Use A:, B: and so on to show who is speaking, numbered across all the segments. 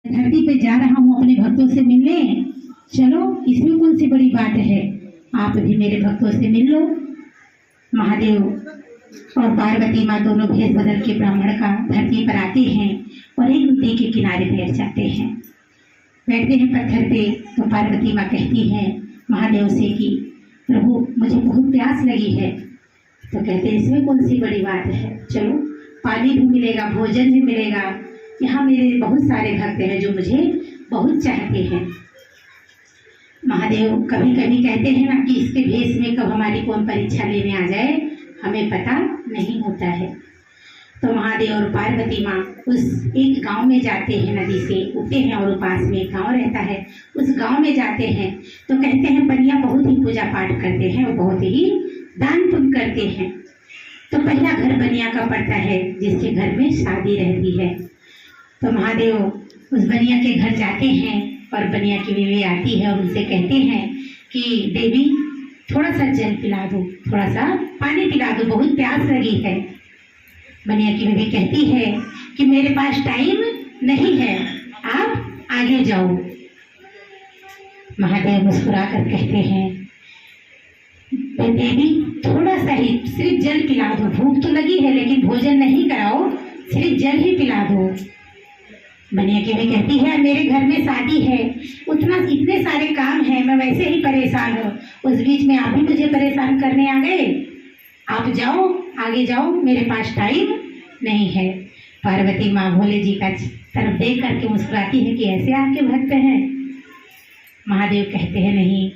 A: धरती पे जा रहा हूँ अपने भक्तों से मिलने। चलो, इसमें कौन सी बड़ी बात है, आप भी मेरे भक्तों से मिल लो। महादेव और पार्वती माँ दोनों भेष बदल के ब्राह्मण का धरती पर आते हैं और एक नदी के किनारे बैठ जाते हैं। बैठते हैं पत्थर पे तो पार्वती माँ कहती है महादेव से कि प्रभु मुझे बहुत प्यास लगी है। तो कहते हैं इसमें कौन सी बड़ी बात है, चलो पानी भी मिलेगा, भोजन भी मिलेगा। यहाँ मेरे बहुत सारे भक्त हैं जो मुझे बहुत चाहते हैं। महादेव कभी कभी कहते हैं ना कि इसके भेष में कब हमारी कौन परीक्षा लेने आ जाए हमें पता नहीं होता है। तो महादेव और पार्वती माँ उस एक गांव में जाते हैं, नदी से उठते हैं और पास में एक गांव रहता है, उस गांव में जाते हैं। तो कहते हैं बनिया बहुत ही पूजा पाठ करते हैं और बहुत ही दान पुण्य करते हैं। तो पहला घर बनिया का पड़ता है जिसके घर में शादी रहती है। तो महादेव उस बनिया के घर जाते हैं और बनिया की बीवी आती है और उनसे कहते हैं कि देवी थोड़ा सा जल पिला दो, थोड़ा सा पानी पिला दो, बहुत प्यास लगी है। बनिया की बीवी कहती है कि मेरे पास टाइम नहीं है, आप आगे जाओ। महादेव मुस्कुरा कर कहते हैं देवी थोड़ा सा ही सिर्फ जल पिला दो, भूख तो लगी है लेकिन भोजन नहीं कराओ, सिर्फ जल ही पिला दो। बनिया की भी कहती है मेरे घर में शादी है, इतने सारे काम हैं, मैं वैसे ही परेशान हूँ, उस बीच में आप भी मुझे परेशान करने आ गए, आप जाओ आगे जाओ, मेरे पास टाइम नहीं है। पार्वती माँ भोले जी का तरफ देख करके मुस्कुराती है कि ऐसे आपके भक्त हैं। महादेव कहते हैं नहीं,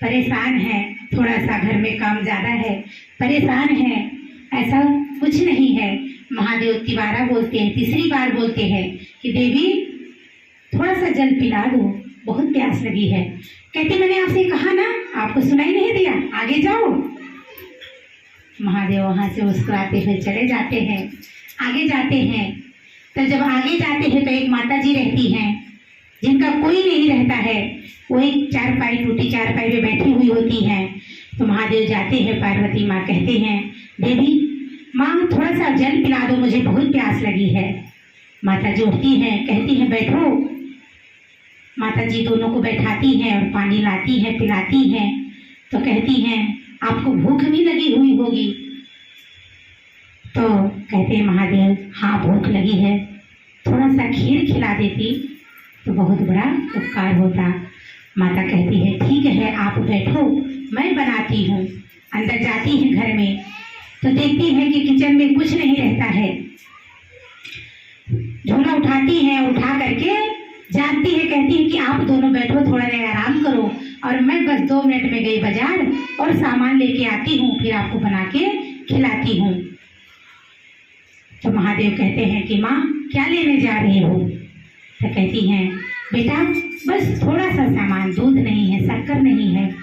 A: परेशान है, थोड़ा सा घर में काम ज़्यादा है, परेशान है, ऐसा कुछ नहीं है। महादेव तिबारा बोलते हैं, तीसरी बार बोलते हैं कि देवी थोड़ा सा जल पिला दो, बहुत प्यास लगी है। कहते मैंने आपसे कहा ना, आपको सुनाई नहीं दिया, आगे जाओ। महादेव वहाँ से मुस्कुराते हुए चले जाते हैं, आगे जाते हैं। तो जब आगे जाते हैं तो एक माता जी रहती हैं जिनका कोई नहीं रहता है, वो एक चारपाई, टूटी चारपाई पे बैठी हुई होती हैं। तो महादेव जाते हैं, पार्वती माँ कहते हैं देवी माँ थोड़ा सा जल पिला दो, मुझे बहुत प्यास लगी है। माता जी उठती हैं, कहती हैं बैठो। माता जी दोनों को बैठाती हैं और पानी लाती हैं, पिलाती हैं। तो कहती हैं आपको भूख भी लगी हुई होगी। तो कहते हैं महादेव हाँ भूख लगी है, थोड़ा सा खीर खिला देती तो बहुत बड़ा उपकार होता। माता कहती है ठीक है आप बैठो, मैं बनाती हूँ। अंदर जाती है घर में तो देखती है कि किचन में कुछ नहीं रहता है। झोला उठाती है, उठा करके जानती है, कहती है कि आप दोनों बैठो, थोड़ा देर आराम करो और मैं बस 2 मिनट में गई बाजार और सामान लेके आती हूँ, फिर आपको बना के खिलाती हूँ। तो महादेव कहते हैं कि माँ क्या लेने जा रही हो। तो कहती हैं बेटा बस थोड़ा सा सामान, दूध नहीं है, शक्कर नहीं है,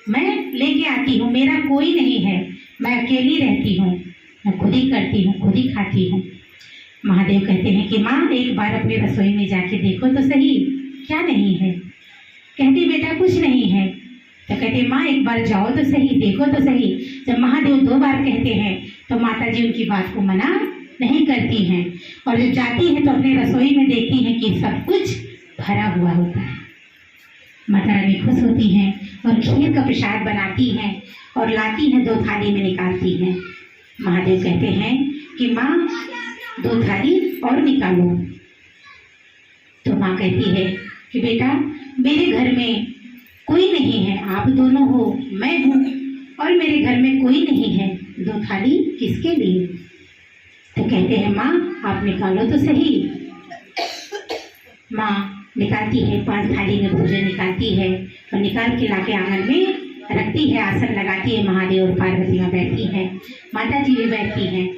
A: मैं लेके आती हूँ, मेरा कोई नहीं है, मैं अकेली रहती हूँ, मैं खुद ही करती हूँ, खुद ही खाती हूँ। महादेव कहते हैं कि माँ एक बार अपने रसोई में जाके देखो तो सही, क्या नहीं है। कहती बेटा कुछ नहीं है। तो कहते माँ एक बार जाओ तो सही, देखो तो सही। जब महादेव 2 बार कहते हैं तो माता जी उनकी बात को मना नहीं करती हैं और जब जाती हैं तो अपने रसोई में देखती हैं कि सब कुछ भरा हुआ होता है। माता रानी खुश होती हैं और खीर का प्रसाद बनाती हैं और लाती हैं, 2 थाली में निकालती हैं। महादेव कहते हैं कि माँ 2 थाली और निकालो। तो माँ कहती है कि बेटा मेरे घर में कोई नहीं है, आप दोनों हो, मैं हूँ और मेरे घर में कोई नहीं है, 2 थाली किसके लिए। तो कहते हैं माँ आप निकालो तो सही। माँ निकालती है, 5 थाली में भोजन निकालती है और निकाल के लाके आंगन में रखती है, आसन लगाती है। महादेव और पार्वती माँ बैठती हैं, माता जी भी बैठती हैं।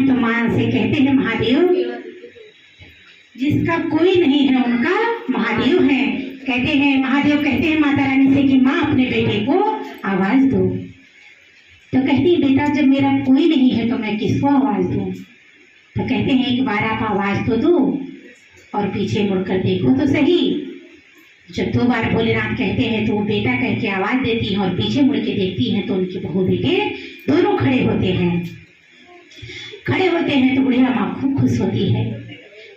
A: तो माँ से कहते हैं महादेव जिसका कोई नहीं है उनका महादेव है। कहते हैं महादेव कहते हैं माता रानी से कि माँ अपने बेटे को आवाज दो। तो कहती है बेटा जब मेरा कोई नहीं है तो मैं किसको आवाज दूँ। तो कहते हैं एक बार आप आवाज तो दो और पीछे मुड़कर देखो तो सही। जब 2 बार भोलेनाथ कहते हैं तो वो बेटा कह के आवाज देती है और पीछे मुड़ के देखती हैं तो उनके बहू बेटे दोनों खड़े होते हैं। तो बुढ़िया माँ खूब खुश होती है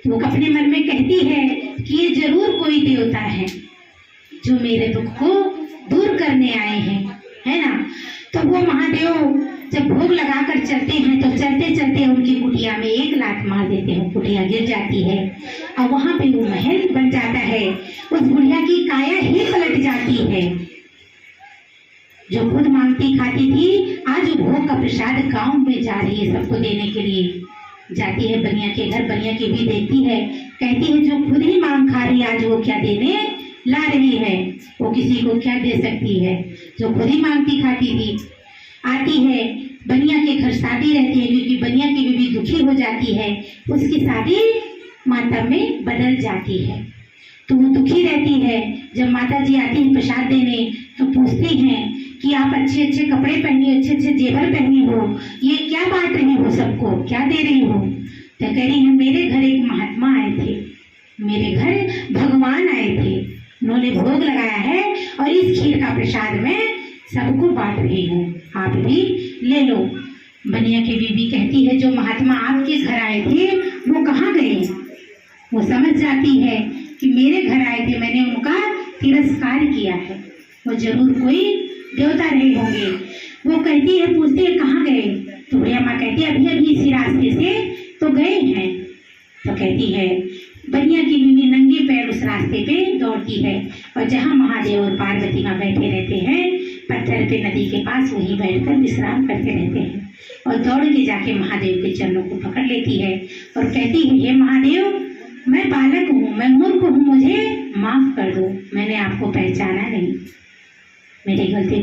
A: तो वो अपने मन में कहती है कि ये जरूर कोई देवता है जो मेरे दुख को दूर करने आए हैं, है ना। तो वो महादेव जब भोग लगाकर चलते हैं तो चलते चलते उनकी कुटिया में एक लात मार देते हैं, कुटिया गिर जाती है और वहां पे वो महल बन जाता है। उस बुढ़िया की काया ही पलट जाती है। जो खुद मांगती खाती थी आज भोग का प्रसाद गांव में जा रही है सबको देने के लिए। जाती है बनिया के घर, बनिया की भी देखती है, कहती है जो खुद ही मांग खा रही आज वो क्या देने ला रही है, वो किसी को क्या दे सकती है जो खुद ही मांगती खाती थी। आती है बनिया के घर, शादी रहती है क्योंकि बनिया की बीवी दुखी हो जाती है, उसकी शादी माता में बदल जाती है। तो वो दुखी रहती है। जब माता जी आती हैं प्रसाद देने तो पूछती हैं कि आप अच्छे अच्छे कपड़े पहनी, अच्छे अच्छे जेवर पहनी हो, ये क्या बांट रही हो, सबको क्या दे रही हो। तो कह रही है मेरे घर एक महात्मा आए थे, मेरे घर भगवान आए थे, उन्होंने भोग लगाया है और इस खीर का प्रसाद मैं सबको बांट रही हूँ, आप भी ले लो। बनिया की बीबी कहती है जो महात्मा आपके घर आए थे वो कहाँ गए। वो समझ जाती है कि मेरे घर आए थे, मैंने उनका तिरस्कार किया है, वो जरूर कोई देवता रहे होंगे। वो कहती है, पूछती है कहाँ गए। तो बुढ़िया माँ कहती है अभी अभी इसी रास्ते से तो गए हैं। तो कहती है बनिया की बीवी नंगे पैर उस रास्ते पे दौड़ती है और जहाँ महादेव और पार्वती माँ बैठे रहते हैं पत्थर पे नदी के पास, वहीं बैठकर विश्राम करते रहते हैं और दौड़ के जाके महादेव के चरणों को पकड़ लेती है और कहती है हे महादेव, मैं बालक हूँ, मैं मूर्ख हूँ, मुझे माफ कर दो, मैंने आपको पहचाना नहीं, मेरी गलती